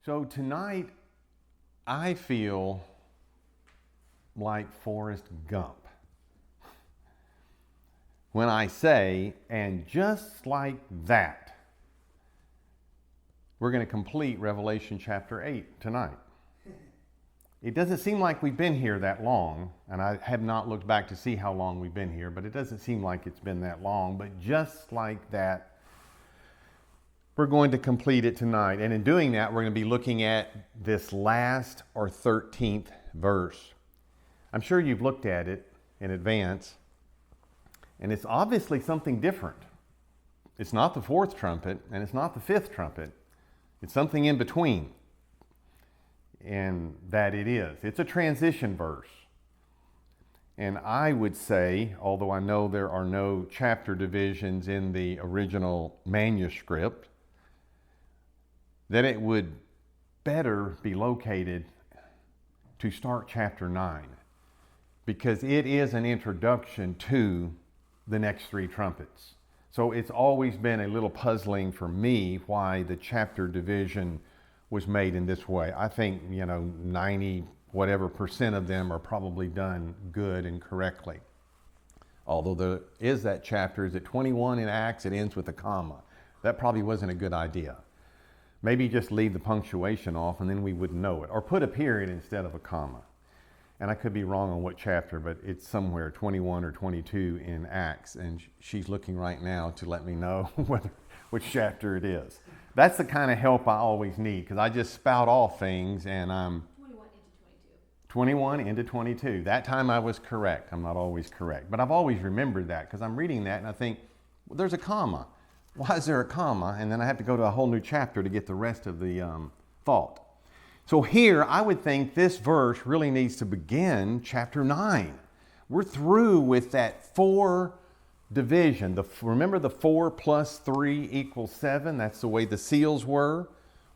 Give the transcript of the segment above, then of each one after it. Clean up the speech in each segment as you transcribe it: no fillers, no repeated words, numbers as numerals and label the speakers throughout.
Speaker 1: So tonight, I feel like Forrest Gump when I say, and just like that, we're going to complete Revelation chapter 8 tonight. It doesn't seem like we've been here that long, and I have not looked back to see how long we've been here, but it doesn't seem like it's been that long. But just like that, we're going to complete it tonight. And in doing that, we're going to be looking at this last or 13th verse. I'm sure you've looked at it in advance, and it's obviously something different. It's not the fourth trumpet, and it's not the fifth trumpet. It's something in between. And that it is. It's a transition verse. And I would say, although I know there are no chapter divisions in the original manuscript, that it would better be located to start chapter 9, because it is an introduction to the next three trumpets. So it's always been a little puzzling for me why the chapter division was made in this way. I think, 90 whatever % of them are probably done good and correctly. Although there is that chapter, is it 21 in Acts? It ends with a comma. That probably wasn't a good idea. Maybe just leave the punctuation off and then we wouldn't know it. Or put a period instead of a comma. And I could be wrong on what chapter, but it's somewhere 21 or 22 in Acts. And she's looking right now to let me know which chapter it is. That's the kind of help I always need, because I just spout off things and I'm 21 into 22. That time I was correct. I'm not always correct. But I've always remembered that, because I'm reading that and I think, well, there's a comma. Why is there a comma? And then I have to go to a whole new chapter to get the rest of the thought. So here, I would think this verse really needs to begin chapter 9. We're through with that 4 division. Remember the 4 plus 3 equals 7? That's the way the seals were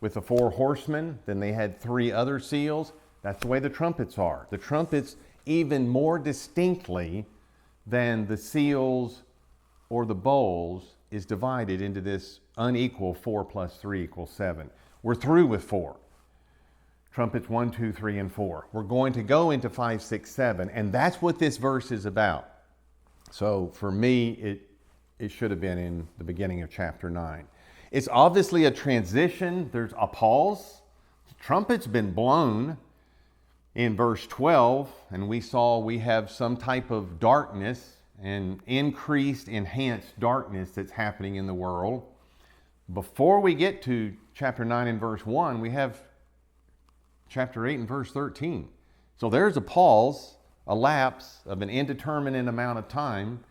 Speaker 1: with the 4 horsemen. Then they had 3 other seals. That's the way the trumpets are. The trumpets even more distinctly than the seals or the bowls is divided into this unequal 4 plus 3 equals 7. We're through with 4. Trumpets 1, 2, 3, and 4. We're going to go into 5, 6, 7, and that's what this verse is about. So for me, it should have been in the beginning of chapter 9. It's obviously a transition. There's a pause. The trumpet's been blown in verse 12, and we have some type of darkness and increased, enhanced darkness that's happening in the world. Before we get to chapter 9 and verse 1, we have chapter 8 and verse 13. So there's a pause, a lapse of an indeterminate amount of time.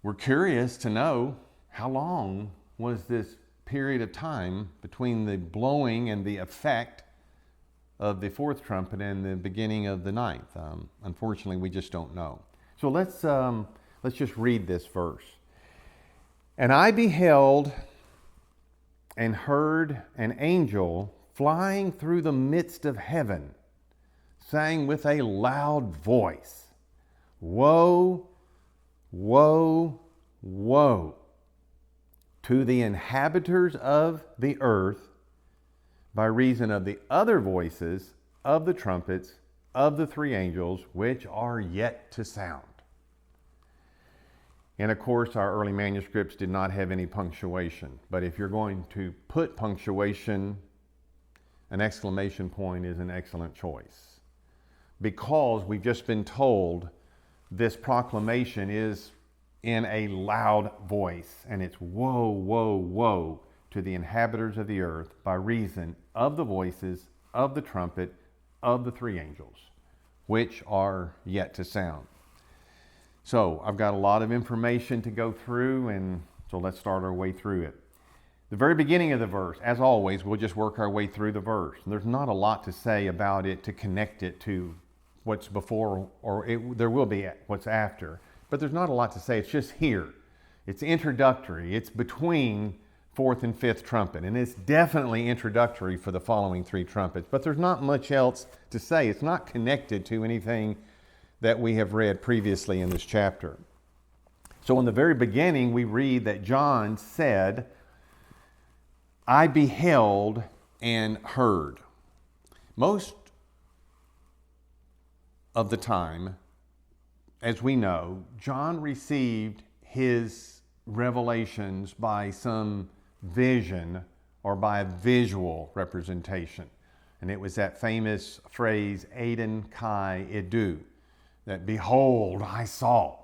Speaker 1: We're curious to know, how long was this period of time between the blowing and the effect of the fourth trumpet and the beginning of the ninth? Unfortunately, we just don't know. So let's just read this verse. And I beheld and heard an angel flying through the midst of heaven, saying with a loud voice, Woe, woe, woe to the inhabitants of the earth by reason of the other voices of the trumpets of the 3 angels which are yet to sound. And of course, our early manuscripts did not have any punctuation. But if you're going to put punctuation, an exclamation point is an excellent choice. Because we've just been told this proclamation is in a loud voice. And it's woe, woe, woe to the inhabitants of the earth by reason of the voices of the trumpet of the 3 angels, which are yet to sound. So I've got a lot of information to go through, and so let's start our way through it. The very beginning of the verse, as always, we'll just work our way through the verse. There's not a lot to say about it to connect it to what's before, there will be what's after, but there's not a lot to say. It's just here. It's introductory. It's between 4th and 5th trumpet, and it's definitely introductory for the following 3 trumpets, but there's not much else to say. It's not connected to anything that we have read previously in this chapter. So in the very beginning, we read that John said, I beheld and heard. Most of the time, as we know, John received his revelations by some vision or by a visual representation. And it was that famous phrase, Eiden kai edu, that behold, I saw.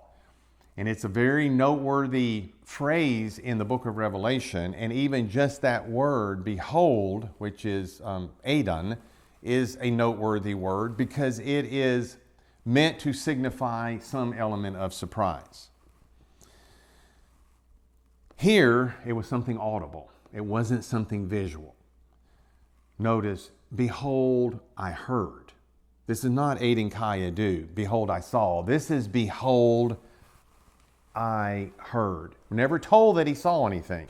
Speaker 1: And it's a very noteworthy phrase in the book of Revelation. And even just that word, behold, which is Eidon, is a noteworthy word because it is meant to signify some element of surprise. Here, it was something audible. It wasn't something visual. Notice, behold, I heard. This is not Eidon kai edu, behold, I saw. This is behold, I heard. We're never told that he saw anything,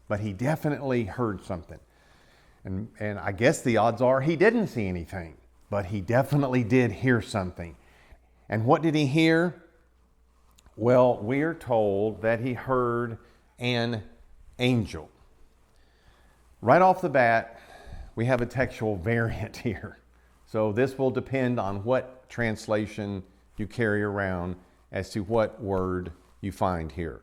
Speaker 1: but he definitely heard something. And I guess the odds are he didn't see anything, but he definitely did hear something. And what did he hear? Well, we are told that he heard an angel. Right off the bat, we have a textual variant here. So this will depend on what translation you carry around as to what word you find here.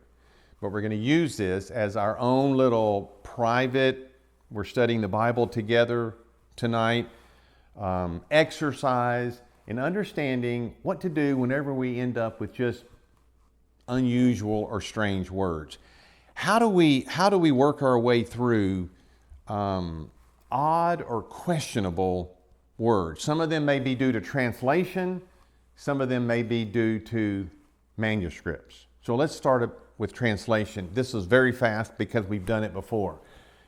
Speaker 1: But we're going to use this as our own little private, we're studying the Bible together tonight, exercise in understanding what to do whenever we end up with just unusual or strange words. How do we work our way through odd or questionable words? Some of them may be due to translation. Some of them may be due to manuscripts. So let's start with translation. This is very fast because we've done it before.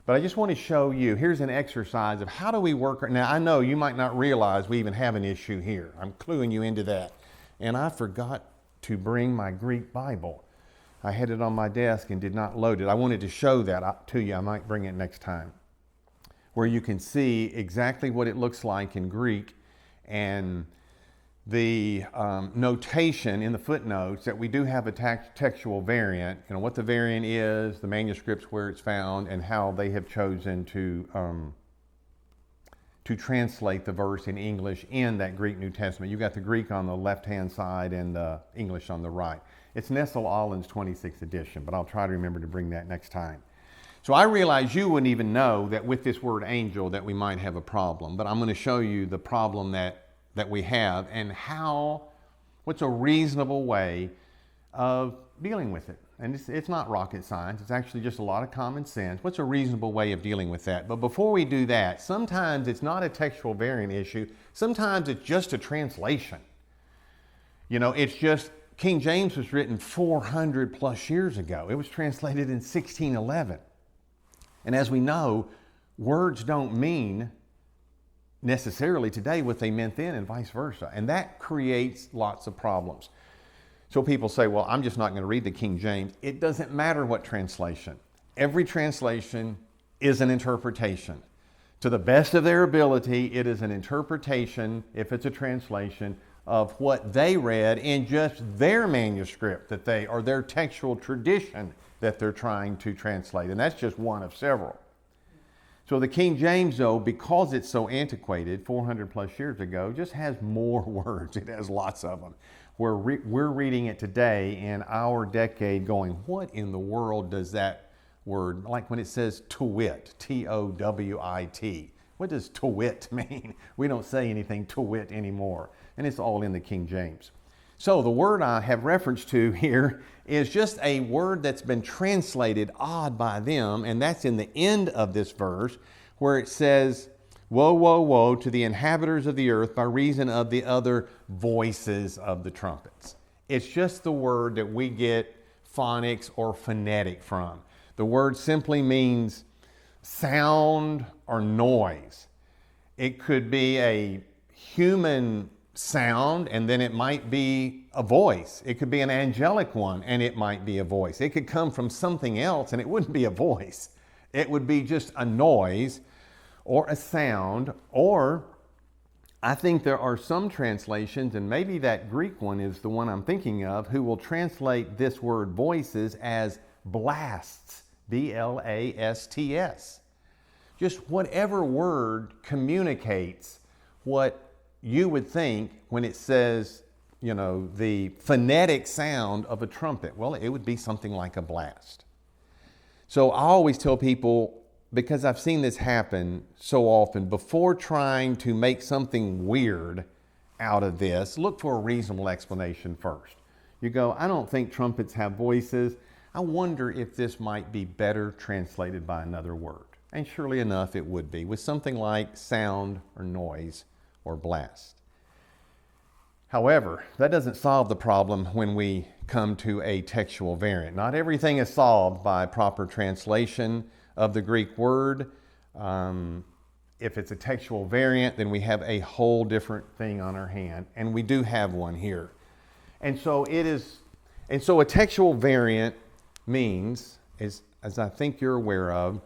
Speaker 1: But I just want to show you, here's an exercise of how do we work. Now, I know you might not realize we even have an issue here. I'm cluing you into that. And I forgot to bring my Greek Bible. I had it on my desk and did not load it. I wanted to show that to you. I might bring it next time, where you can see exactly what it looks like in Greek and the notation in the footnotes that we do have a textual variant, what the variant is, the manuscripts where it's found, and how they have chosen to translate the verse in English in that Greek New Testament. You got the Greek on the left-hand side and the English on the right. It's Nestle-Aland's 26th edition, but I'll try to remember to bring that next time. So I realize you wouldn't even know that with this word angel that we might have a problem, but I'm going to show you the problem that we have and what's a reasonable way of dealing with it. And it's not rocket science. It's actually just a lot of common sense. What's a reasonable way of dealing with that? But before we do that, sometimes it's not a textual variant issue. Sometimes it's just a translation. It's just King James was written 400 plus years ago. It was translated in 1611. And as we know, words don't mean necessarily today what they meant then and vice versa. And that creates lots of problems. So people say, well, I'm just not going to read the King James. It doesn't matter what translation. Every translation is an interpretation. To the best of their ability, it is an interpretation, if it's a translation, of what they read in just their manuscript or their textual tradition that they're trying to translate. And that's just one of several. So the King James, though, because it's so antiquated, 400 plus years ago, just has more words. It has lots of them. We're reading it today in our decade going, what in the world does that word, like when it says to wit, T-O-W-I-T. What does to wit mean? We don't say anything to wit anymore. And it's all in the King James. So the word I have reference to here is just a word that's been translated odd by them, and that's in the end of this verse where it says, woe, woe, woe to the inhabitants of the earth by reason of the other voices of the trumpets. It's just the word that we get phonics or phonetic from. The word simply means sound or noise. It could be a human sound, and then it might be a voice. It could be an angelic one, and it might be a voice. It could come from something else, and it wouldn't be a voice. It would be just a noise or a sound, or I think there are some translations, and maybe that Greek one is the one I'm thinking of, who will translate this word voices as blasts, B-L-A-S-T-S. just whatever word communicates what you would think when it says, the phonetic sound of a trumpet. Well, it would be something like a blast. So I always tell people, because I've seen this happen so often, before trying to make something weird out of this, look for a reasonable explanation first. You go, I don't think trumpets have voices. I wonder if this might be better translated by another word. And surely enough, it would be, with something like sound or noise or blast. However, that doesn't solve the problem when we come to a textual variant. Not everything is solved by proper translation of the Greek word. If it's a textual variant, then we have a whole different thing on our hand, and we do have one here. And so a textual variant means, as I think you're aware of,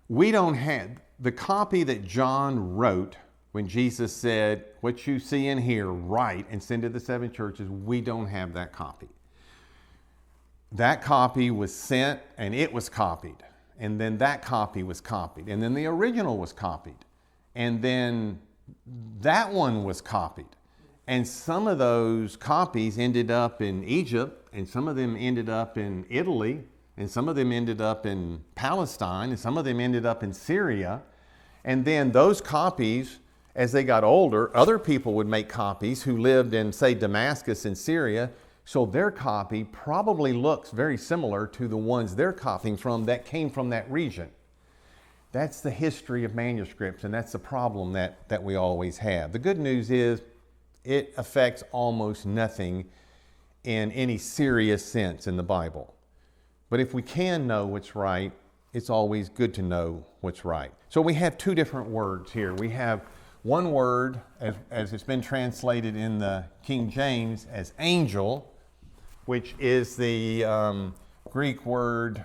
Speaker 1: we don't have the copy that John wrote when Jesus said, what you see in here, write and send to the 7 churches. We don't have that copy. That copy was sent and it was copied. And then that copy was copied. And then the original was copied. And then that one was copied. And some of those copies ended up in Egypt, and some of them ended up in Italy, and some of them ended up in Palestine, and some of them ended up in Syria. And then those copies, as they got older, other people would make copies who lived in, say, Damascus in Syria. So their copy probably looks very similar to the ones they're copying from that came from that region. That's the history of manuscripts, and that's the problem that we always have. The good news is it affects almost nothing in any serious sense in the Bible. But if we can know what's right, it's always good to know what's right. So we have two different words here. We have one word, as it's been translated in the King James, as angel, which is the Greek word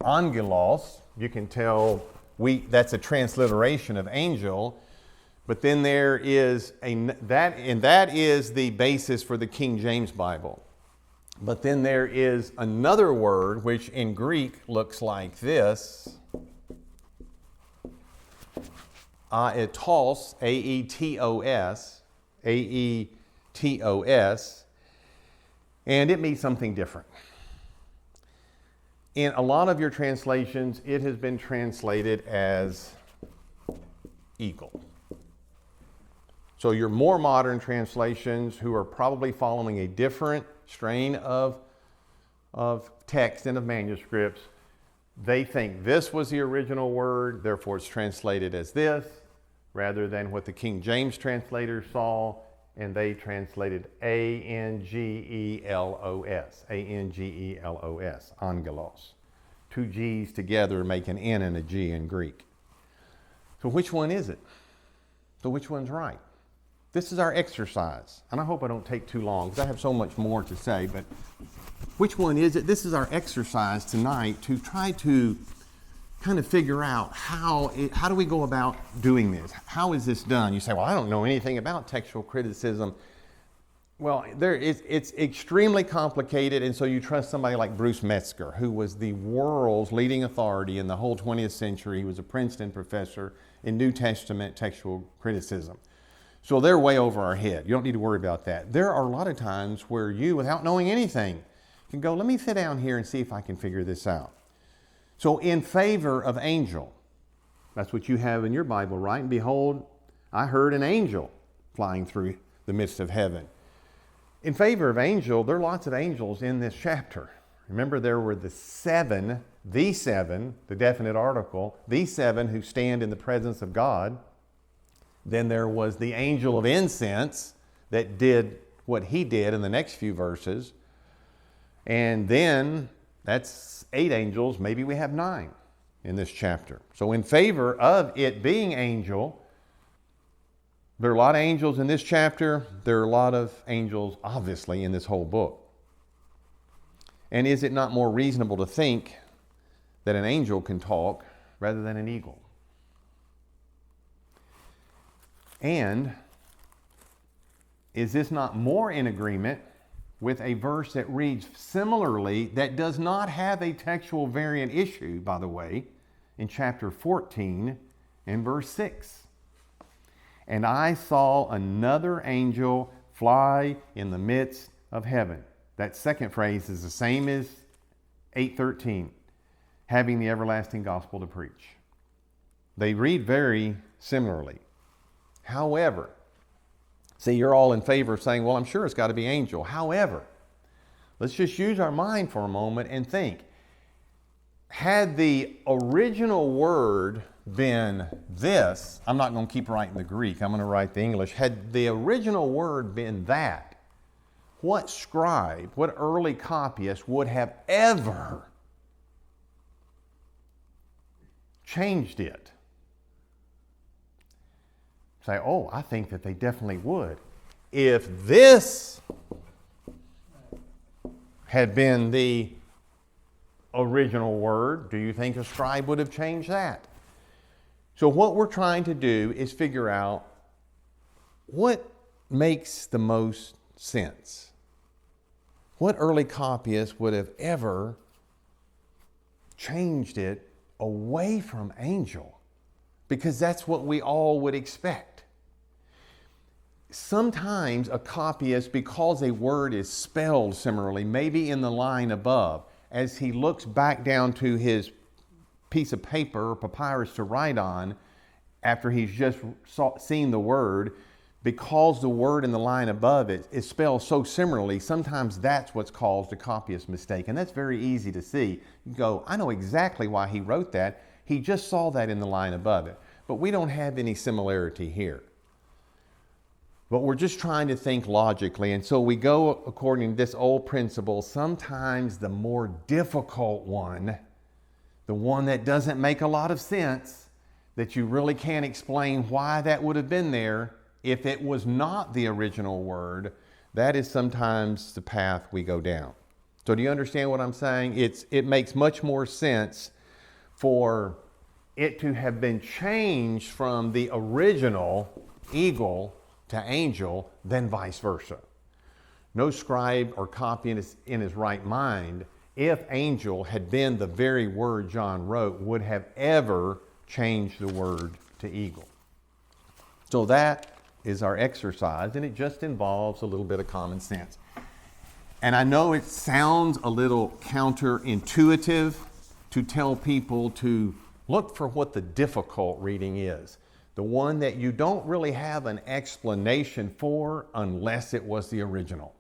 Speaker 1: angelos. You can tell that's a transliteration of angel, but then there is that is the basis for the King James Bible. But then there is another word which in Greek looks like this. Aetos, A-E-T-O-S, A-E-T-O-S, and it means something different. In a lot of your translations, it has been translated as eagle. So your more modern translations, who are probably following a different strain of text and of manuscripts, they think this was the original word, therefore it's translated as this, rather than what the King James translators saw, and they translated A-N-G-E-L-O-S, A-N-G-E-L-O-S, angelos. Two G's together make an N and a G in Greek. So which one is it? So which one's right? This is our exercise, and I hope I don't take too long because I have so much more to say, but which one is it? This is our exercise tonight to try to kind of figure out how do we go about doing this? How is this done? You say, well, I don't know anything about textual criticism. Well, it's extremely complicated, and so you trust somebody like Bruce Metzger, who was the world's leading authority in the whole 20th century. He was a Princeton professor in New Testament textual criticism. So they're way over our head. You don't need to worry about that. There are a lot of times where you, without knowing anything, can go, let me sit down here and see if I can figure this out. So in favor of angel, that's what you have in your Bible, right? And behold, I heard an angel flying through the midst of heaven. In favor of angel, there are lots of angels in this chapter. Remember, there were the seven, the definite article, the seven who stand in the presence of God. Then there was the angel of incense that did what he did in the next few verses. And then that's 8 angels. Maybe we have 9 in this chapter. So in favor of it being angel, there are a lot of angels in this chapter. There are a lot of angels, obviously, in this whole book. And is it not more reasonable to think that an angel can talk rather than an eagle? And is this not more in agreement with a verse that reads similarly, that does not have a textual variant issue, by the way, in chapter 14 and verse 6. And I saw another angel fly in the midst of heaven. That second phrase is the same as 8:13, having the everlasting gospel to preach. They read very similarly. However, see, you're all in favor of saying, well, I'm sure it's got to be angel. However, let's just use our mind for a moment and think. Had the original word been this, I'm not going to keep writing the Greek, I'm going to write the English. Had the original word been that, what scribe, what early copyist would have ever changed it? Say, oh, I think that they definitely would. If this had been the original word, do you think a scribe would have changed that? So what we're trying to do is figure out what makes the most sense. What early copyist would have ever changed it away from angel? Because that's what we all would expect. Sometimes a copyist, because a word is spelled similarly, maybe in the line above, as he looks back down to his piece of paper or papyrus to write on, after he's just seen the word, because the word in the line above it is spelled so similarly, sometimes that's what's caused a copyist mistake. And that's very easy to see. You go, I know exactly why he wrote that. He just saw that in the line above it. But we don't have any similarity here. But we're just trying to think logically. And so we go according to this old principle. Sometimes the more difficult one, the one that doesn't make a lot of sense, that you really can't explain why that would have been there if it was not the original word, that is sometimes the path we go down. So do you understand what I'm saying? It makes much more sense for it to have been changed from the original eagle to angel than vice versa. No scribe or copyist in his right mind, if angel had been the very word John wrote, would have ever changed the word to eagle. So that is our exercise, and it just involves a little bit of common sense. And I know it sounds a little counterintuitive to tell people to look for what the difficult reading is, the one that you don't really have an explanation for unless it was the original.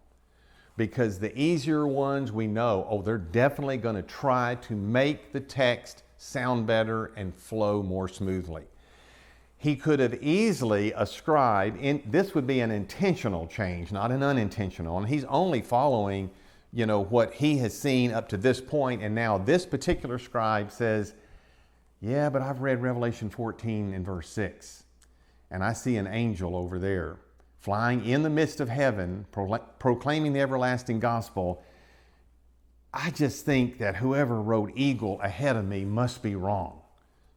Speaker 1: Because the easier ones we know, oh, they're definitely going to try to make the text sound better and flow more smoothly. He could have easily ascribed, this would be an intentional change, not an unintentional. And he's only following, what he has seen up to this point. And now this particular scribe says, yeah, but I've read Revelation 14 and verse 6. And I see an angel over there flying in the midst of heaven, proclaiming the everlasting gospel. I just think that whoever wrote eagle ahead of me must be wrong.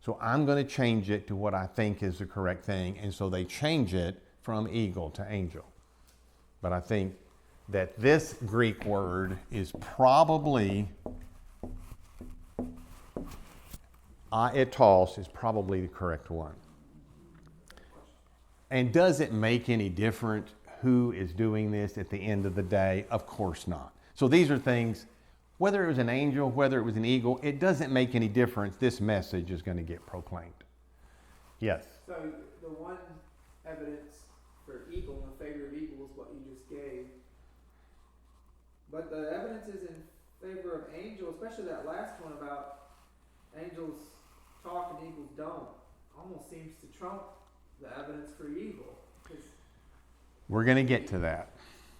Speaker 1: So I'm going to change it to what I think is the correct thing. And so they change it from eagle to angel. But I think that this Greek word is probably, aetos is probably the correct one. And does it make any difference who is doing this at the end of the day? Of course not. So these are things, whether it was an angel, whether it was an eagle, it doesn't make any difference. This message is going to get proclaimed. Yes?
Speaker 2: So the one evidence for eagle in favor of eagle is what you just gave. But the evidence is in favor of angel, especially that last one about angels talk and eagles don't. Almost seems to trump the evidence for eagle.
Speaker 1: We're going to get to that.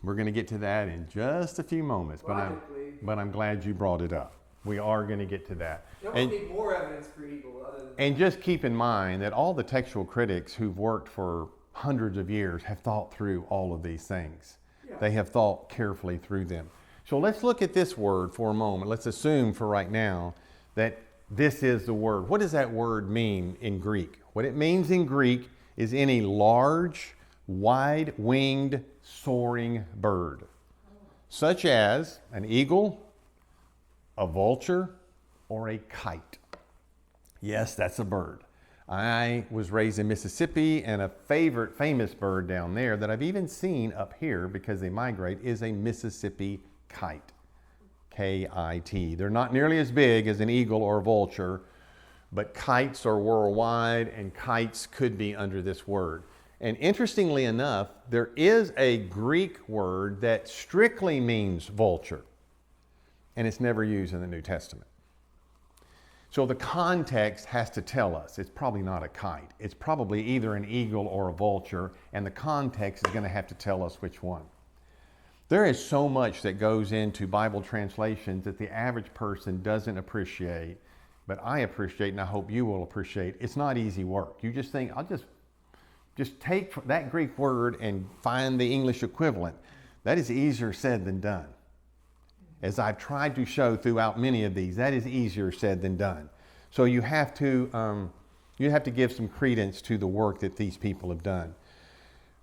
Speaker 1: We're going to get to that in just a few moments, but I'm glad you brought it up. We are going to get to that.
Speaker 2: There must be more evidence for eagle other than
Speaker 1: and just keep in mind that all the textual critics who've worked for hundreds of years have thought through all of these things. Yeah. They have thought carefully through them. So let's look at this word for a moment. Let's assume for right now that this is the word. What does that word mean in Greek? What it means in Greek is any large, wide-winged, soaring bird. such as an eagle, a vulture, or a kite. Yes, that's a bird. I was raised in Mississippi, and a favorite famous bird down there that I've even seen up here because they migrate is a Mississippi kite. K-I-T. They're not nearly as big as an eagle or a vulture, but kites are worldwide, and kites could be under this word. And interestingly enough, there is a Greek word that strictly means vulture, and it's never used in the New Testament. So the context has to tell us it's probably not a kite. It's probably either an eagle or a vulture, and the context is going to have to tell us which one. There is so much that goes into Bible translations that the average person doesn't appreciate, but I appreciate, and I hope you will appreciate. It's not easy work. You just think, I'll just take that Greek word and find the English equivalent. That is easier said than done. As I've tried to show throughout many of these, that is easier said than done. So you have to give some credence to the work that these people have done.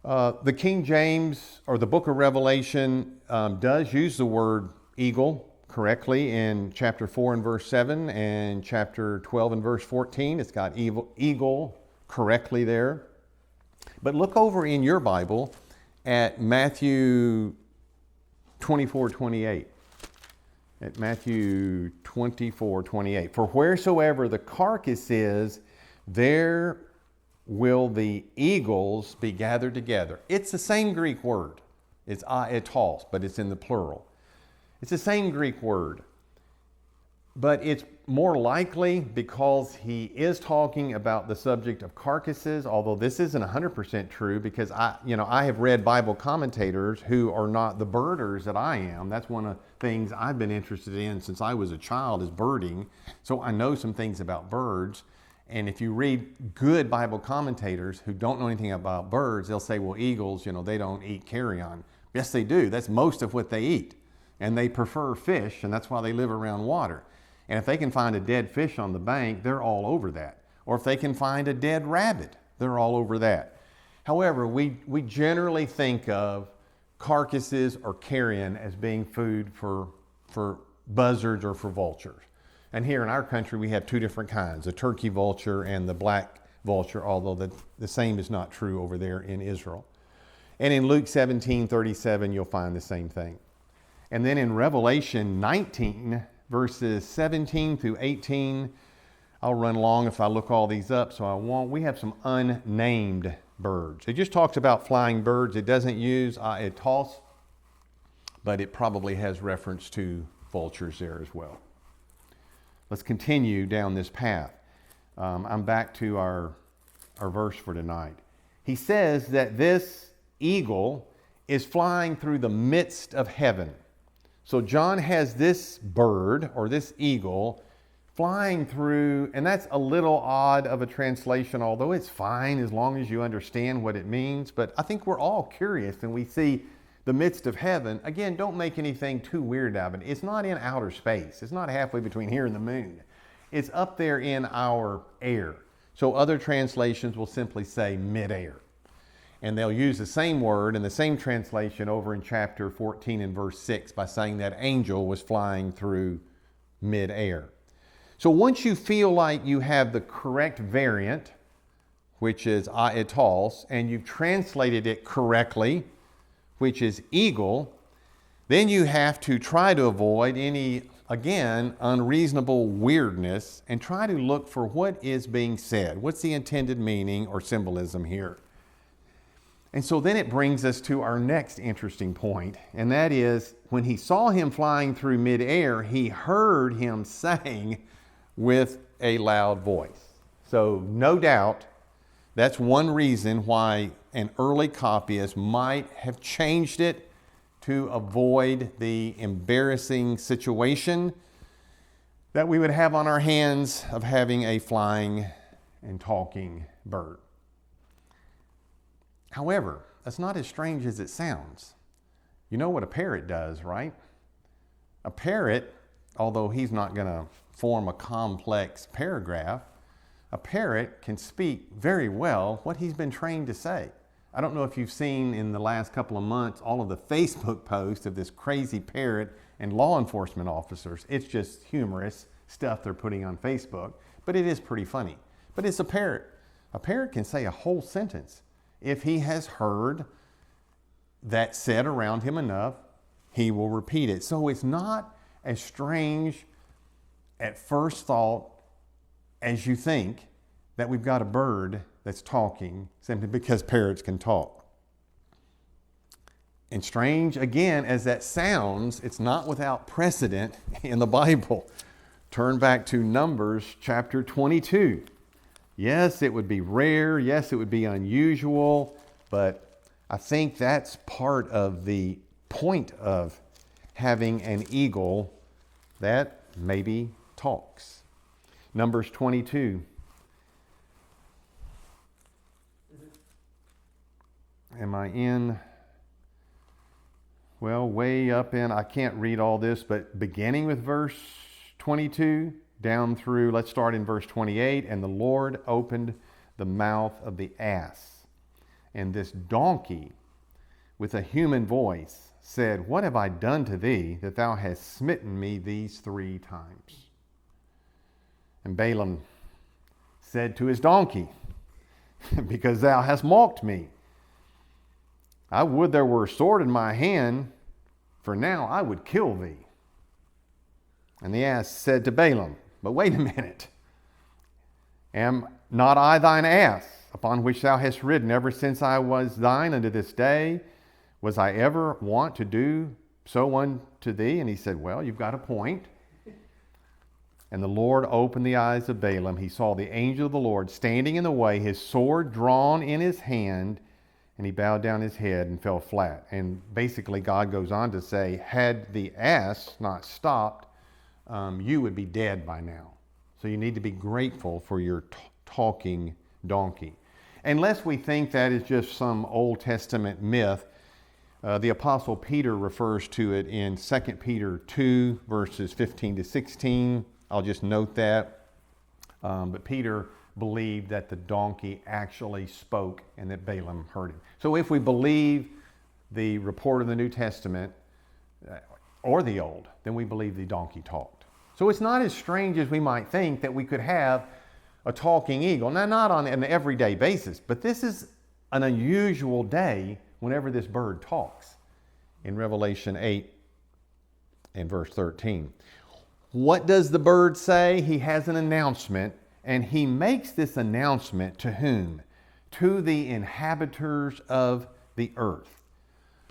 Speaker 1: The King James, or the book of Revelation, does use the word eagle correctly in chapter 4 and verse 7 and chapter 12 and verse 14. It's got eagle correctly there. But look over in your Bible at Matthew 24:28. At Matthew 24:28. For wheresoever the carcass is, there will the eagles be gathered together. It's the same Greek word. It's aetos, but it's in the plural. It's the same Greek word. But it's more likely because he is talking about the subject of carcasses, although this isn't 100% true because I have read Bible commentators who are not the birders that I am. That's one of the things I've been interested in since I was a child is birding. So I know some things about birds. And if you read good Bible commentators who don't know anything about birds, they'll say, well, eagles, they don't eat carrion. Yes, they do. That's most of what they eat. And they prefer fish, and that's why they live around water. And if they can find a dead fish on the bank, they're all over that. Or if they can find a dead rabbit, they're all over that. However, we generally think of carcasses or carrion as being food for buzzards or for vultures. And here in our country, we have two different kinds, the turkey vulture and the black vulture, although the same is not true over there in Israel. And in Luke 17:37, you'll find the same thing. And then in Revelation 19, verses 17 through 18, I'll run long if I look all these up, so I won't. We have some unnamed birds. It just talks about flying birds. It doesn't use aetos, but it probably has reference to vultures there as well. Let's continue down this path. I'm back to our verse for tonight. He says that this eagle is flying through the midst of heaven. So John has this bird, or this eagle, flying through, and that's a little odd of a translation, although it's fine as long as you understand what it means. But I think we're all curious, and we see the midst of heaven. Again, don't make anything too weird out of it. It's not in outer space. It's not halfway between here and the moon. It's up there in our air. So other translations will simply say midair. And they'll use the same word in the same translation over in chapter 14 and verse 6 by saying that angel was flying through midair. So once you feel like you have the correct variant, which is aetos, and you've translated it correctly, which is eagle, then you have to try to avoid any, again, unreasonable weirdness and try to look for what is being said. What's the intended meaning or symbolism here? And so then it brings us to our next interesting point, and that is when he saw him flying through midair, he heard him saying with a loud voice. So no doubt that's one reason why an early copyist might have changed it to avoid the embarrassing situation that we would have on our hands of having a flying and talking bird. However, that's not as strange as it sounds. You know what a parrot does, right? A parrot, although he's not going to form a complex paragraph, a parrot can speak very well what he's been trained to say. I don't know if you've seen in the last couple of months all of the Facebook posts of this crazy parrot and law enforcement officers. It's just humorous stuff they're putting on Facebook, but it is pretty funny. But it's a parrot. A parrot can say a whole sentence. If he has heard that said around him enough, he will repeat it. So it's not as strange at first thought as you think that we've got a bird that's talking simply because parrots can talk. And strange, again, as that sounds, it's not without precedent in the Bible. Turn back to Numbers chapter 22. Yes, it would be rare. Yes, it would be unusual. But I think that's part of the point of having an eagle that maybe talks. Numbers 22. Am I in? Well, way up in, I can't read all this, but beginning with verse 22 down through, let's start in verse 28. And the Lord opened the mouth of the ass, and this donkey with a human voice said, "What have I done to thee that thou hast smitten me these 3 times?" And Balaam said to his donkey, "Because thou hast mocked me. I would there were a sword in my hand, for now I would kill thee." And the ass said to Balaam, "But wait a minute. Am not I thine ass, upon which thou hast ridden ever since I was thine unto this day? Was I ever wont to do so unto thee?" And he said, "Well, you've got a point." And the Lord opened the eyes of Balaam. He saw the angel of the Lord standing in the way, his sword drawn in his hand, and he bowed down his head and fell flat. And basically God goes on to say, had the ass not stopped, you would be dead by now. So you need to be grateful for your talking donkey. Unless we think that is just some Old Testament myth, the Apostle Peter refers to it in 2 Peter 2, verses 15 to 16. I'll just note that. But Peter believed that the donkey actually spoke and that Balaam heard him. So if we believe the report of the New Testament or the Old, then we believe the donkey talked. So it's not as strange as we might think that we could have a talking eagle. Now, not on an everyday basis, but this is an unusual day whenever this bird talks in Revelation 8 and verse 13. What does the bird say? He has an announcement, and he makes this announcement to whom? To the inhabitants of the earth.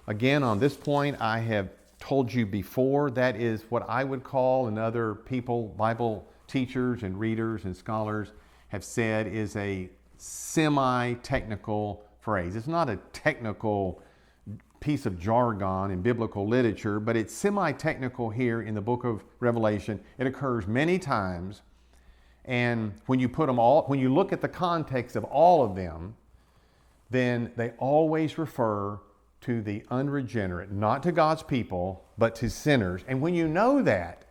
Speaker 1: Again, on this point, I have told you before, that is what I would call, and other people, Bible teachers and readers and scholars have said, is a semi-technical phrase. It's not a technical piece of jargon in biblical literature, but it's semi-technical here in the book of Revelation. It occurs many times, and when you put them all, when you look at the context of all of them, then they always refer to the unregenerate, not to God's people, but to sinners. And when you know that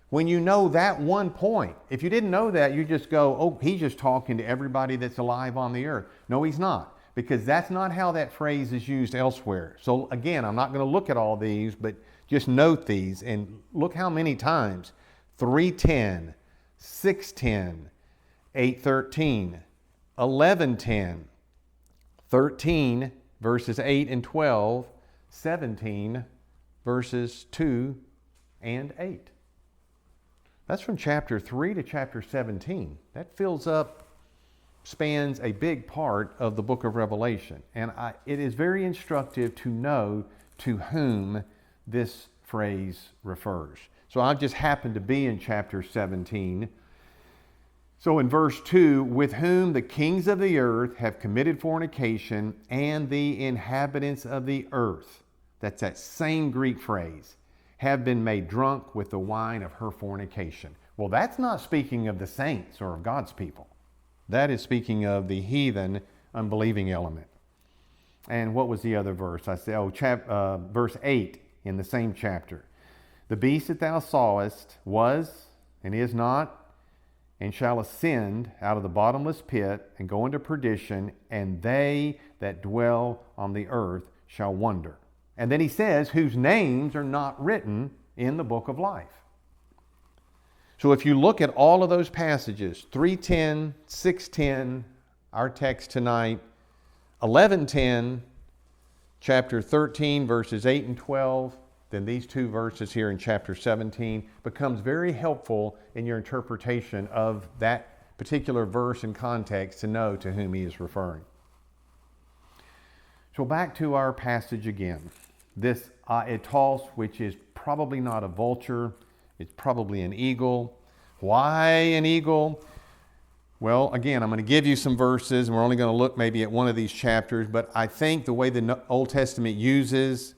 Speaker 1: one point, if you didn't know that, you just go, oh, he's just talking to everybody that's alive on the earth. No, he's not, because that's not how that phrase is used elsewhere. So again, I'm not going to look at all these, but just note these and look how many times. 3:10, 6:10, 8:13, 11:10, 13 verses 8 and 12, 17 verses 2 and 8. That's from chapter 3 to chapter 17. That spans a big part of the book of Revelation. And it is very instructive to know to whom this phrase refers. So I just happened to be in chapter 17. So in verse 2, with whom the kings of the earth have committed fornication, and the inhabitants of the earth, that's that same Greek phrase, have been made drunk with the wine of her fornication. Well, that's not speaking of the saints or of God's people. That is speaking of the heathen, unbelieving element. And what was the other verse? I said, verse 8 in the same chapter. The beast that thou sawest was and is not, and shall ascend out of the bottomless pit and go into perdition, and they that dwell on the earth shall wonder. And then he says, whose names are not written in the book of life. So if you look at all of those passages, 3:10, 6:10, our text tonight, 11:10, chapter 13, verses 8 and 12, then these two verses here in chapter 17 becomes very helpful in your interpretation of that particular verse and context to know to whom he is referring. So back to our passage again. This etos, which is probably not a vulture, it's probably an eagle. Why an eagle? Well, again, I'm going to give you some verses, and we're only going to look maybe at one of these chapters, but I think the way the Old Testament uses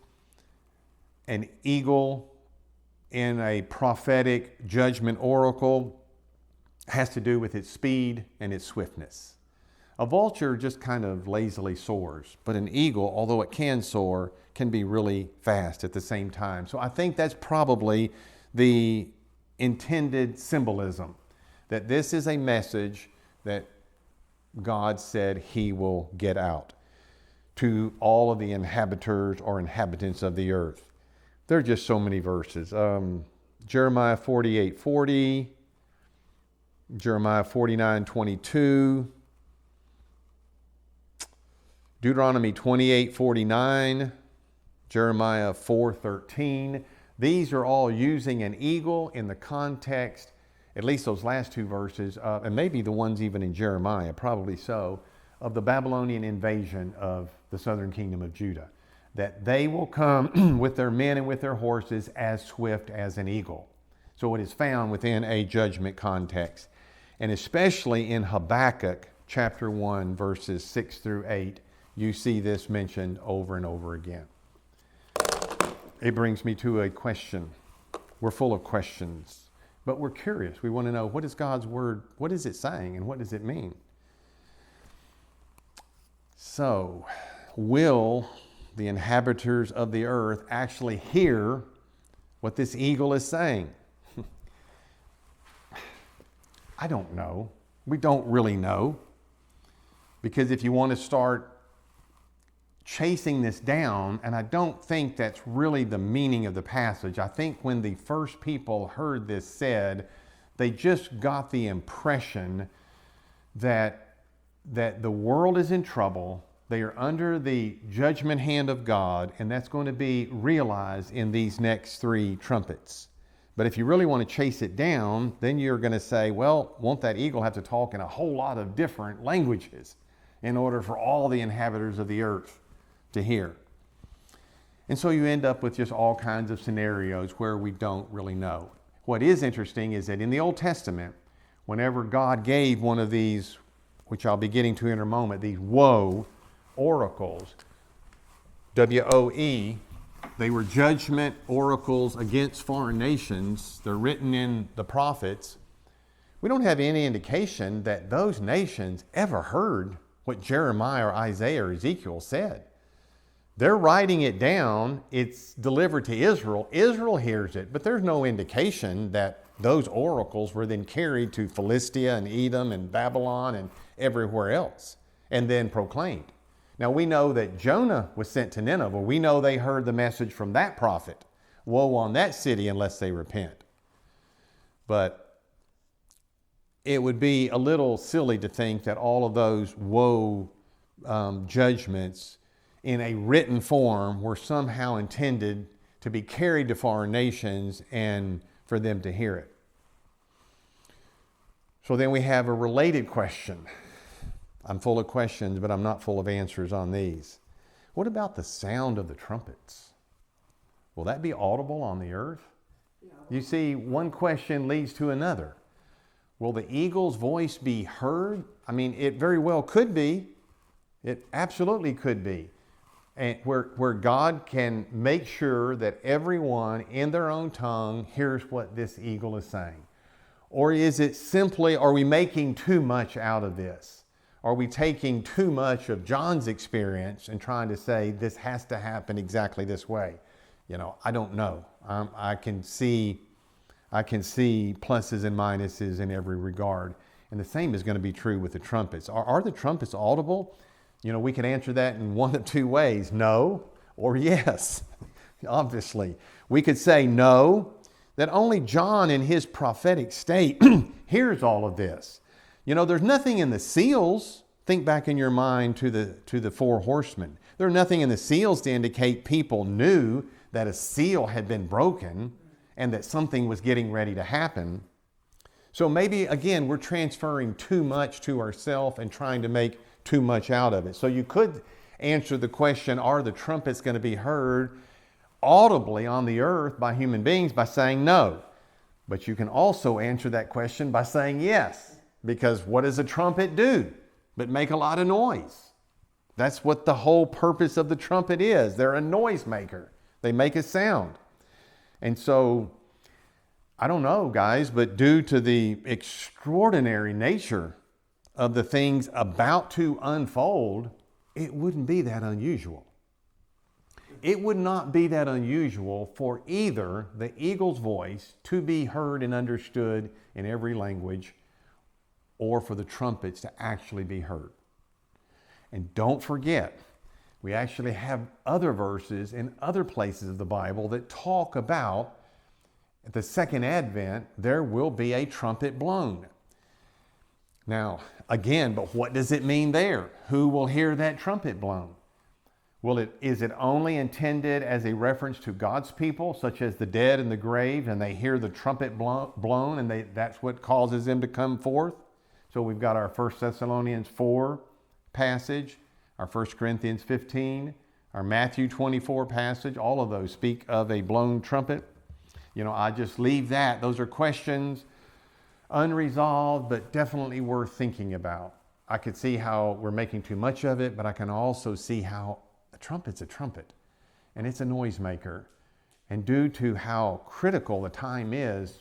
Speaker 1: an eagle in a prophetic judgment oracle has to do with its speed and its swiftness. A vulture just kind of lazily soars, but an eagle, although it can soar, can be really fast at the same time. So I think that's probably the intended symbolism, that this is a message that God said he will get out to all of the inhabitants or inhabitants of the earth. There are just so many verses. Jeremiah 48:40, Jeremiah 49:22, Deuteronomy 28:49, Jeremiah 4:13. These are all using an eagle in the context, at least those last two verses, and maybe the ones even in Jeremiah, probably so, of the Babylonian invasion of the southern kingdom of Judah. That they will come with their men and with their horses as swift as an eagle. So it is found within a judgment context. And especially in Habakkuk chapter 1, verses 6 through 8, you see this mentioned over and over again. It brings me to a question. We're full of questions, but we're curious. We want to know, what is God's word? What is it saying and what does it mean? So, will the inhabitants of the earth actually hear what this eagle is saying? I don't know. We don't really know. Because if you want to start chasing this down, and I don't think that's really the meaning of the passage. I think when the first people heard this said, they just got the impression that the world is in trouble. They are under the judgment hand of God, and that's going to be realized in these next three trumpets. But if you really want to chase it down, then you're going to say, well, won't that eagle have to talk in a whole lot of different languages in order for all the inhabitants of the earth to hear? And so you end up with just all kinds of scenarios where we don't really know. What is interesting is that in the Old Testament, whenever God gave one of these, which I'll be getting to in a moment, these woe oracles, W-O-E, they were judgment oracles against foreign nations. They're written in the prophets. We don't have any indication that those nations ever heard what Jeremiah or Isaiah or Ezekiel said. They're writing it down. It's delivered to Israel. Israel hears it, but there's no indication that those oracles were then carried to Philistia and Edom and Babylon and everywhere else and then proclaimed. Now we know that Jonah was sent to Nineveh. We know they heard the message from that prophet. Woe on that city unless they repent. But it would be a little silly to think that all of those woe judgments in a written form were somehow intended to be carried to foreign nations and for them to hear it. So then we have a related question. I'm full of questions, but I'm not full of answers on these. What about the sound of the trumpets? Will that be audible on the earth? You see, one question leads to another. Will the eagle's voice be heard? I mean, it very well could be. It absolutely could be. And where God can make sure that everyone in their own tongue hears what this eagle is saying. Or is it simply, are we making too much out of this? Are we taking too much of John's experience and trying to say this has to happen exactly this way? You know, I don't know. I can see I can see pluses and minuses in every regard. And the same is going to be true with the trumpets. Are the trumpets audible? You know, we can answer that in one of two ways, no or yes, obviously. We could say no, that only John in his prophetic state hears all of this. You know, there's nothing in the seals. Think back in your mind to the four horsemen. There's nothing in the seals to indicate people knew that a seal had been broken and that something was getting ready to happen. So maybe, again, we're transferring too much to ourselves and trying to make too much out of it. So you could answer the question, are the trumpets going to be heard audibly on the earth by human beings, by saying no? But you can also answer that question by saying yes, because what does a trumpet do but make a lot of noise? That's what the whole purpose of the trumpet is. They're a noise maker. They make a sound. And so, I don't know, guys, but due to the extraordinary nature of the things about to unfold, it wouldn't be that unusual. It would not be that unusual for either the eagle's voice to be heard and understood in every language, or for the trumpets to actually be heard. And don't forget, we actually have other verses in other places of the Bible that talk about at the second advent, there will be a trumpet blown. Now, again, but what does it mean there? Who will hear that trumpet blown? Is it only intended as a reference to God's people, such as the dead in the grave, and they hear the trumpet blown, and that's what causes them to come forth? So we've got our 1 Thessalonians 4 passage, our 1 Corinthians 15, our Matthew 24 passage. All of those speak of a blown trumpet. You know, I just leave that. Those are questions unresolved, but definitely worth thinking about. I could see how we're making too much of it, but I can also see how a trumpet's a trumpet, and it's a noisemaker. And due to how critical the time is,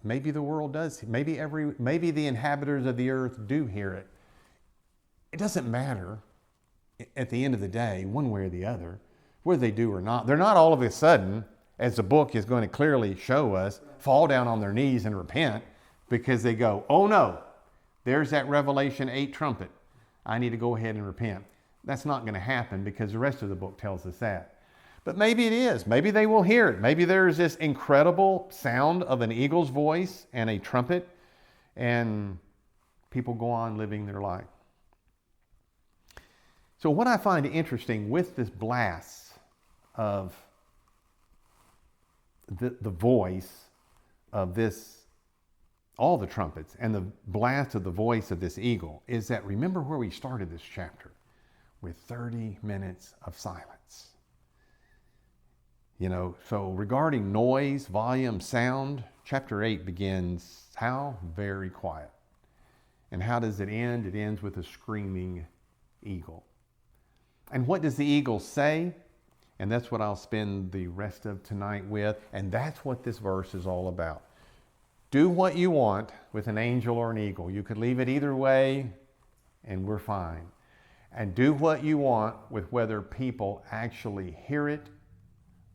Speaker 1: maybe the world does, maybe the inhabitants of the earth do hear it. It doesn't matter at the end of the day, one way or the other, whether they do or not. They're not all of a sudden, as the book is going to clearly show us, fall down on their knees and repent because they go, oh no, there's that Revelation 8 trumpet. I need to go ahead and repent. That's not going to happen because the rest of the book tells us that. But maybe it is. Maybe they will hear it. Maybe there's this incredible sound of an eagle's voice and a trumpet, and people go on living their life. So what I find interesting with this blast of the voice of this, all the trumpets, and the blast of the voice of this eagle, is that, remember where we started this chapter, with 30 minutes of silence. You know, so regarding noise, volume, sound, chapter 8 begins how? Very quiet. And how does it end? It ends with a screaming eagle. And what does the eagle say? And that's what I'll spend the rest of tonight with. And that's what this verse is all about. Do what you want with an angel or an eagle. You could leave it either way and we're fine. And do what you want with whether people actually hear it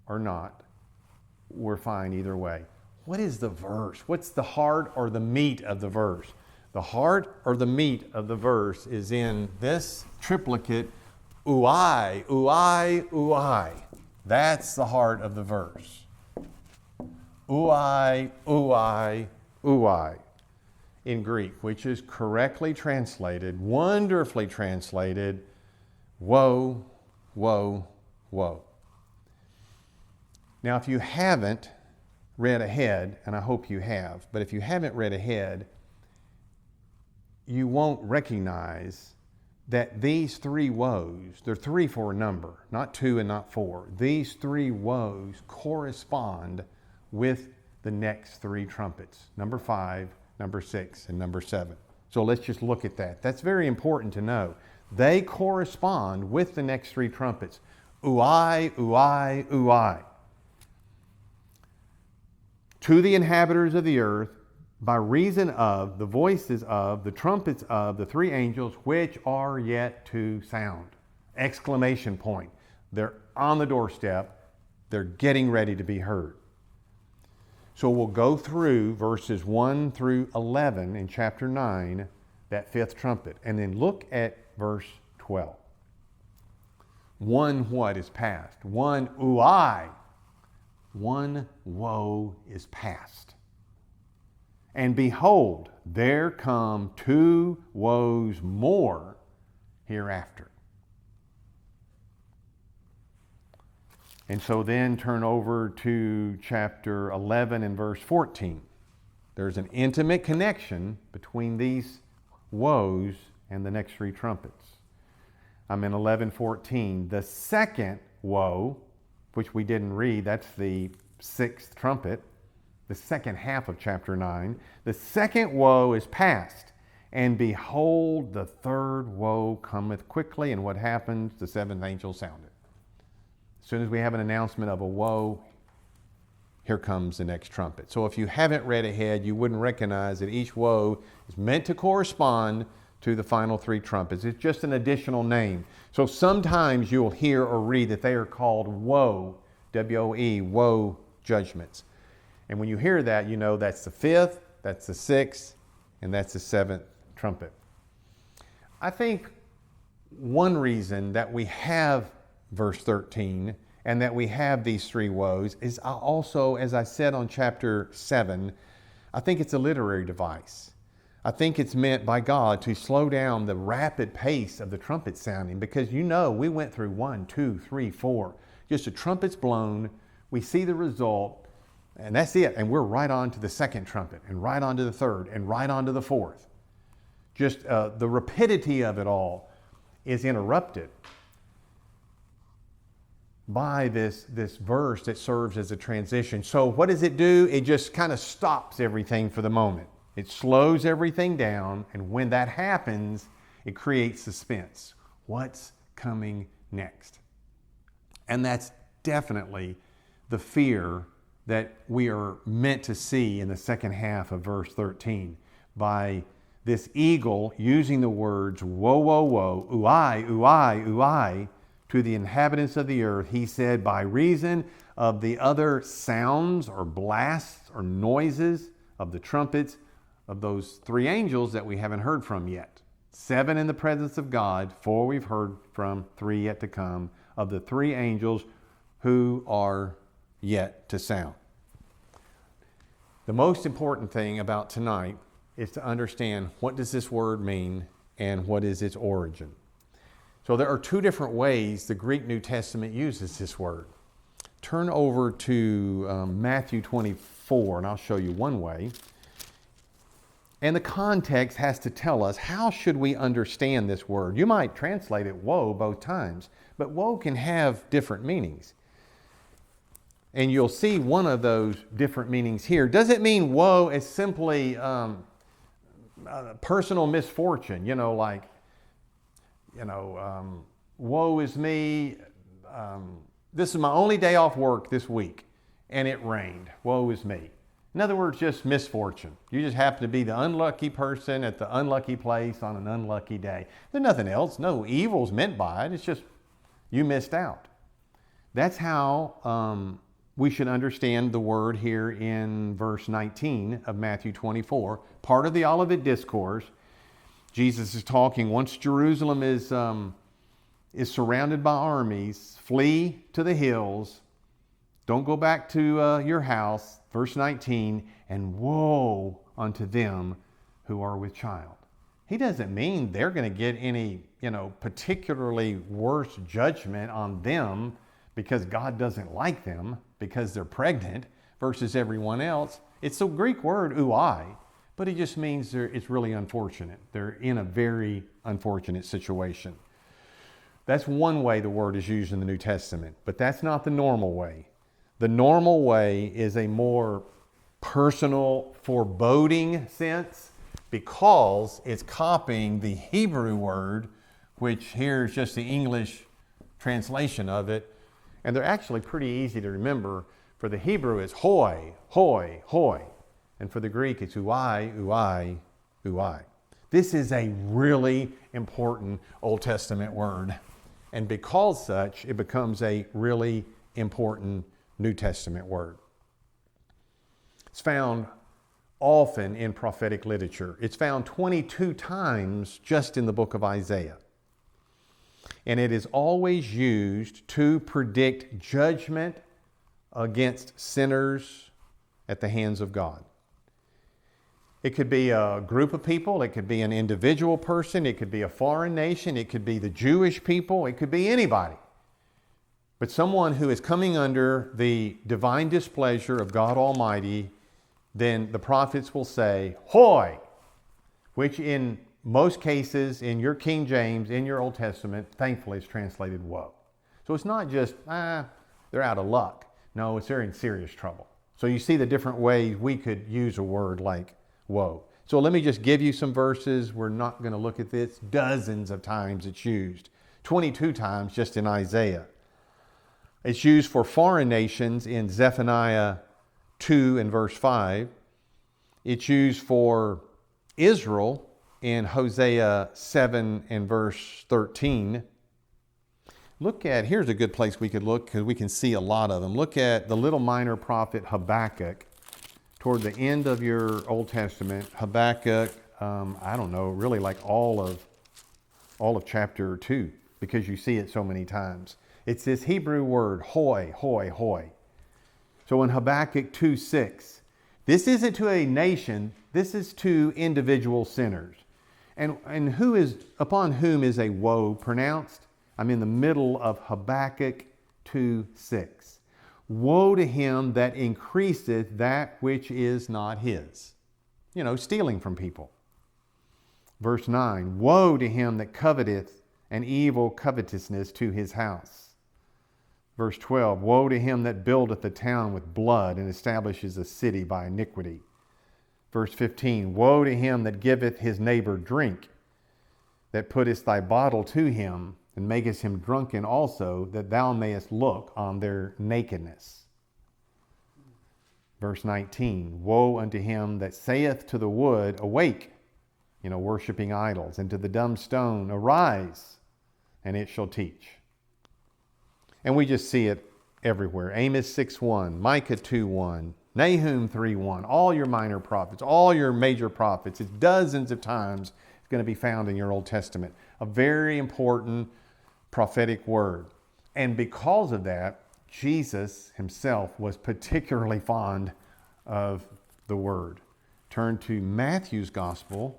Speaker 1: or not. We're fine either way. What is the verse? What's the heart or the meat of the verse? The heart or the meat of the verse is in this triplicate, Uai, uai, uai. That's the heart of the verse. Uai, uai, uai. In Greek, which is correctly translated, wonderfully translated, woe, woe, woe. Now, if you haven't read ahead, and I hope you have, but if you haven't read ahead, you won't recognize that these three woes, they're three for a number, not two and not four. These three woes correspond with the next three trumpets, number 5, number 6, and number 7. So let's just look at that. That's very important to know. They correspond with the next three trumpets. Uai, uai, uai. To the inhabitants of the earth, by reason of the voices of the trumpets of the three angels which are yet to sound. Exclamation point. They're on the doorstep. They're getting ready to be heard. So we'll go through verses 1 through 11 in chapter 9, that fifth trumpet, and then look at verse 12. One what is past? One uai. One woe is past. And behold, there come two woes more hereafter. And so then turn over to chapter 11 and verse 14. There's an intimate connection between these woes and the next three trumpets. I'm in 11:14. The second woe, which we didn't read, that's the sixth trumpet, the second half of chapter 9. The second woe is past, and behold, the third woe cometh quickly. And what happens? The seventh angel sounded. As soon as we have an announcement of a woe, here comes the next trumpet. So if you haven't read ahead, you wouldn't recognize that each woe is meant to correspond to the final three trumpets. It's just an additional name. So sometimes you'll hear or read that they are called woe, W-O-E, woe judgments. And when you hear that, you know that's the fifth, that's the sixth, and that's the seventh trumpet. I think one reason that we have verse 13 and that we have these three woes is also, as I said on chapter 7, I think it's a literary device. I think it's meant by God to slow down the rapid pace of the trumpet sounding, because we went through 1, 2, 3, 4, just a trumpet's blown, we see the result, and that's it. And we're right on to the second trumpet, and right on to the third, and right on to the fourth. Just the rapidity of it all is interrupted by this verse that serves as a transition. So what does it do? It just kind of stops everything for the moment. It slows everything down, and when that happens, it creates suspense. What's coming next? And that's definitely the fear that we are meant to see in the second half of verse 13 by this eagle using the words woe, woe, woe, uai, uai, uai, to the inhabitants of the earth. He said, by reason of the other sounds or blasts or noises of the trumpets of those three angels that we haven't heard from yet. 7 in the presence of God, 4 we've heard from, 3 yet to come, of the three angels who are yet to sound. The most important thing about tonight is to understand, what does this word mean and what is its origin? So there are two different ways the Greek New Testament uses this word. Turn over to Matthew 24, and I'll show you one way. And the context has to tell us, how should we understand this word? You might translate it woe both times, but woe can have different meanings. And you'll see one of those different meanings here. Does it mean woe as simply personal misfortune? Woe is me. This is my only day off work this week, and it rained. Woe is me. In other words, just misfortune. You just happen to be the unlucky person at the unlucky place on an unlucky day. There's nothing else. No evil's meant by it. It's just you missed out. That's how we should understand the word here in verse 19 of Matthew 24. Part of the Olivet Discourse. Jesus is talking, once Jerusalem is surrounded by armies, flee to the hills. Don't go back to your house. Verse 19, and woe unto them who are with child. He doesn't mean they're going to get any, particularly worse judgment on them because God doesn't like them because they're pregnant versus everyone else. It's the Greek word uai, but it just means it's really unfortunate. They're in a very unfortunate situation. That's one way the word is used in the New Testament, but that's not the normal way. The normal way is a more personal, foreboding sense because it's copying the Hebrew word, which here is just the English translation of it. And they're actually pretty easy to remember. For the Hebrew, it's hoi, hoi, hoi. And for the Greek, it's uai, uai, uai. This is a really important Old Testament word. And because such, it becomes a really important New Testament word. It's found often in prophetic literature. It's found 22 times just in the book of Isaiah. And it is always used to predict judgment against sinners at the hands of God. It could be a group of people, it could be an individual person, it could be a foreign nation, it could be the Jewish people, it could be anybody. But someone who is coming under the divine displeasure of God Almighty, then the prophets will say, "Hoy," which in most cases, in your King James, in your Old Testament, thankfully is translated woe. So it's not just, they're out of luck. No, they're in serious trouble. So you see the different ways we could use a word like woe. So let me just give you some verses. We're not going to look at this. Dozens of times it's used. 22 times just in Isaiah. It's used for foreign nations in Zephaniah 2 and verse 5. It's used for Israel in Hosea 7 and verse 13. Here's a good place we could look because we can see a lot of them. Look at the little minor prophet Habakkuk toward the end of your Old Testament. Habakkuk, really like all of chapter 2 because you see it so many times. It's this Hebrew word, hoy, hoy, hoy. So in Habakkuk 2:6, this isn't to a nation, this is to individual sinners. And upon whom is a woe pronounced? I'm in the middle of Habakkuk 2:6. Woe to him that increaseth that which is not his. Stealing from people. Verse 9, woe to him that coveteth an evil covetousness to his house. Verse 12, woe to him that buildeth a town with blood and establishes a city by iniquity. Verse 15, woe to him that giveth his neighbor drink, that puttest thy bottle to him, and makest him drunken also, that thou mayest look on their nakedness. Verse 19, woe unto him that saith to the wood, awake, worshiping idols, and to the dumb stone, arise, and it shall teach. And we just see it everywhere. Amos 6:1, Micah 2:1, Nahum 3:1, all your minor prophets, all your major prophets. It's dozens of times it's going to be found in your Old Testament. A very important prophetic word. And because of that, Jesus himself was particularly fond of the word. Turn to Matthew's Gospel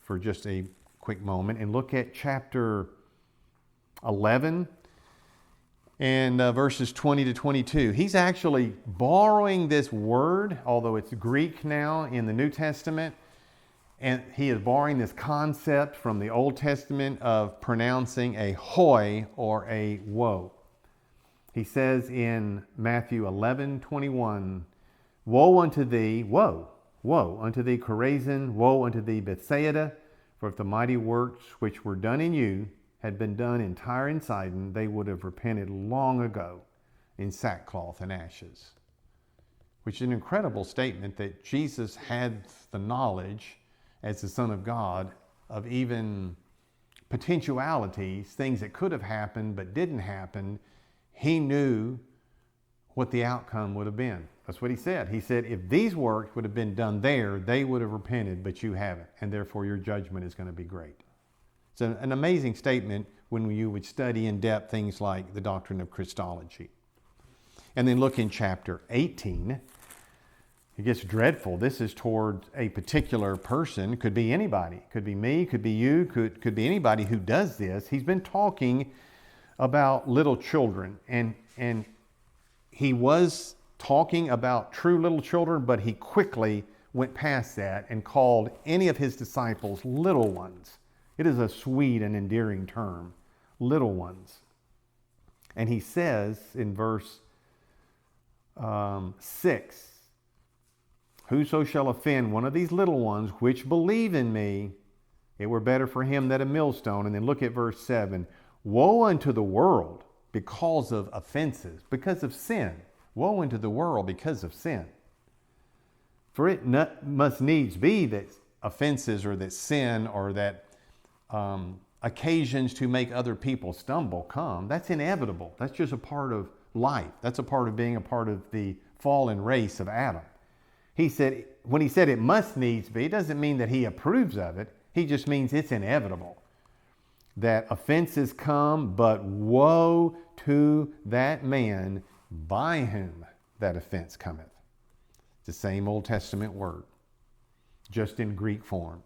Speaker 1: for just a quick moment and look at chapter 11 and verses 20 to 22. He's actually borrowing this word, although it's Greek now in the New Testament, and he is borrowing this concept from the Old Testament of pronouncing a hoy or a woe. He says in Matthew 11:21, woe unto thee, woe unto thee, Chorazin, woe unto thee, Bethsaida, for if the mighty works which were done in you had been done in Tyre and Sidon, they would have repented long ago in sackcloth and ashes. Which is an incredible statement that Jesus had the knowledge as the Son of God of even potentialities, things that could have happened but didn't happen. He knew what the outcome would have been. That's what he said. He said, if these works would have been done there, they would have repented, but you haven't, and therefore your judgment is going to be great. It's an amazing statement when you would study in depth things like the doctrine of Christology. And then look in chapter 18. It gets dreadful. This is toward a particular person. Could be anybody. Could be me. Could be you. Could be anybody who does this. He's been talking about little children. And he was talking about true little children, but he quickly went past that and called any of his disciples little ones. It is a sweet and endearing term. Little ones. And he says in verse 6, whoso shall offend one of these little ones which believe in me, it were better for him that a millstone. And then look at verse 7. Woe unto the world because of offenses, because of sin. Woe unto the world because of sin. For it must needs be that offenses or that sin or that occasions to make other people stumble come. That's inevitable. That's just a part of life. That's a part of being a part of the fallen race of Adam. He said, when he said it must needs be, it doesn't mean that he approves of it. He just means it's inevitable that offenses come, but woe to that man by whom that offense cometh. It's the same Old Testament word, just in Greek form.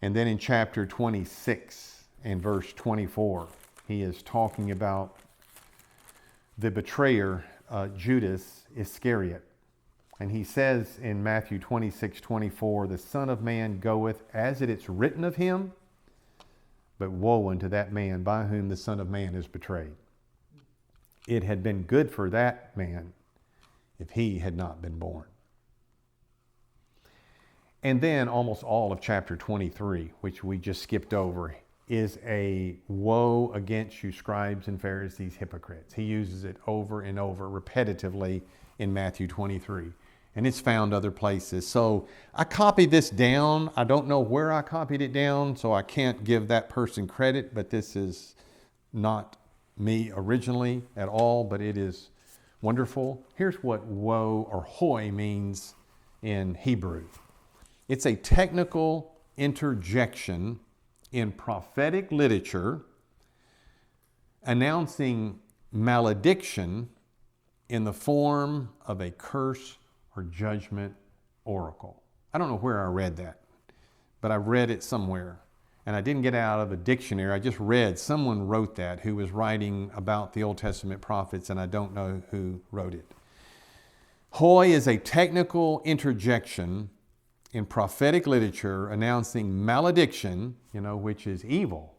Speaker 1: And then in chapter 26 and verse 24, he is talking about the betrayer, Judas Iscariot. And he says in Matthew 26:24, the Son of Man goeth as it is written of him, but woe unto that man by whom the Son of Man is betrayed. It had been good for that man if he had not been born. And then almost all of chapter 23, which we just skipped over, is a woe against you scribes and Pharisees, hypocrites. He uses it over and over repetitively in Matthew 23. And it's found other places. So I copied this down. I don't know where I copied it down, so I can't give that person credit, but this is not me originally at all, but it is wonderful. Here's what woe or hoi means in Hebrew. It's a technical interjection in prophetic literature announcing malediction in the form of a curse or judgment oracle. I don't know where I read that, but I read it somewhere. And I didn't get it out of a dictionary. I just read someone wrote that who was writing about the Old Testament prophets, and I don't know who wrote it. Hoi is a technical interjection in prophetic literature announcing malediction, which is evil,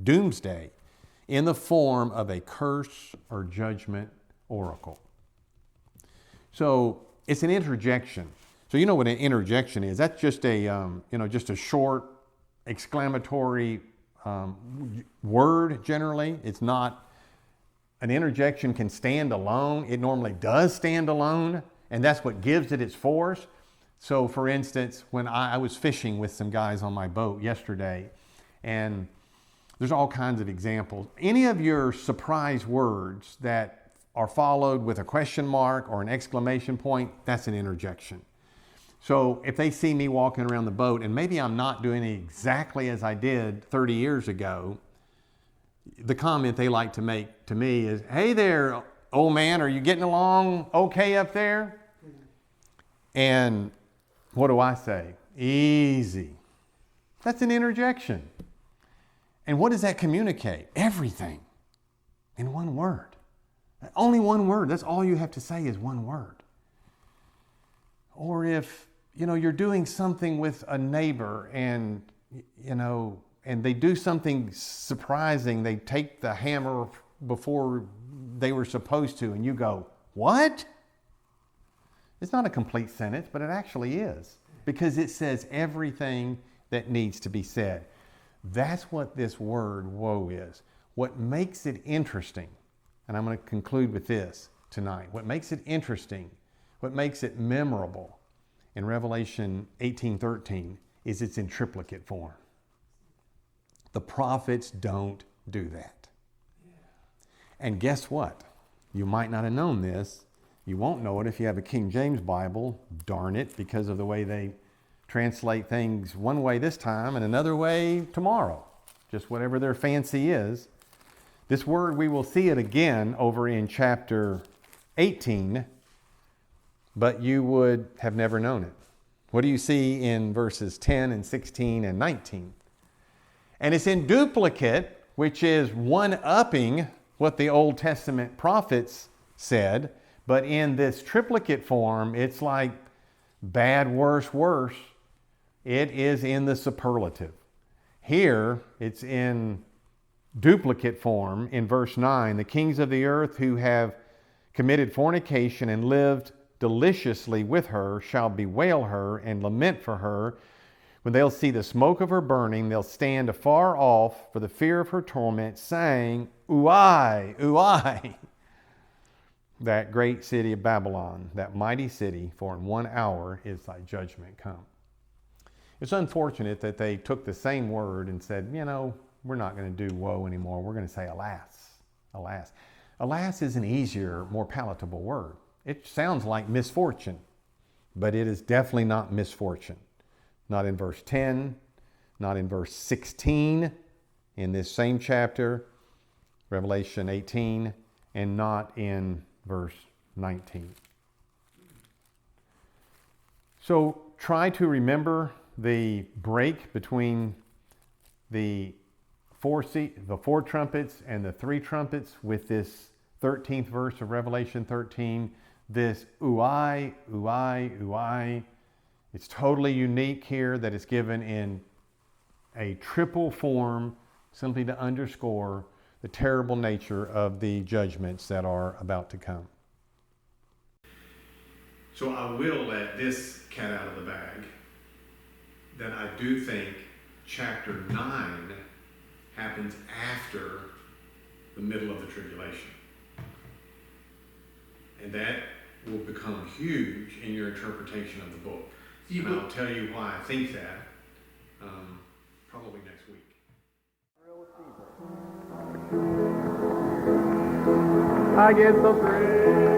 Speaker 1: doomsday, in the form of a curse or judgment oracle. So it's an interjection. So you know what an interjection is? That's just a short exclamatory word generally. It's not, an interjection can stand alone. It normally does stand alone, and that's what gives it its force. So for instance, when I was fishing with some guys on my boat yesterday, and there's all kinds of examples. Any of your surprise words that are followed with a question mark or an exclamation point, that's an interjection. So if they see me walking around the boat and maybe I'm not doing it exactly as I did 30 years ago, the comment they like to make to me is, hey there, old man, are you getting along okay up there? And what do I say? Easy. That's an interjection. And what does that communicate? Everything in one word. Only one word. That's all you have to say is one word. Or if, you're doing something with a neighbor and they do something surprising. They take the hammer before they were supposed to, and you go, what? It's not a complete sentence, but it actually is, because it says everything that needs to be said. That's what this word woe is. What makes it interesting, and I'm going to conclude with this tonight. What makes it interesting, what makes it memorable in Revelation 18:13 is it's in triplicate form. The prophets don't do that. And guess what? You might not have known this. You won't know it if you have a King James Bible, darn it, because of the way they translate things one way this time and another way tomorrow. Just whatever their fancy is. This word, we will see it again over in chapter 18, but you would have never known it. What do you see in verses 10 and 16 and 19? And it's in duplicate, which is one-upping what the Old Testament prophets said, but in this triplicate form, it's like bad, worse, worse. It is in the superlative. Here, it's in duplicate form in verse 9. The kings of the earth who have committed fornication and lived deliciously with her shall bewail her and lament for her. When they'll see the smoke of her burning, they'll stand afar off for the fear of her torment, saying, Uai, Uai, that great city of Babylon, that mighty city, for in 1 hour is thy judgment come. It's unfortunate that they took the same word and said, we're not going to do woe anymore. We're going to say alas, alas. Alas is an easier, more palatable word. It sounds like misfortune. but it is definitely not misfortune. Not in verse 10, not in verse 16 in this same chapter, Revelation 18, and not in verse 19. So try to remember the break between the four trumpets and the three trumpets with this 13th verse of Revelation 13, this uai, uai, uai. It's totally unique here that it's given in a triple form simply to underscore the terrible nature of the judgments that are about to come. So I will let this cat out of the bag that I do think chapter 9 happens after the middle of the tribulation. And that will become huge in your interpretation of the book. And I'll tell you why I think that probably next week.
Speaker 2: I get so free.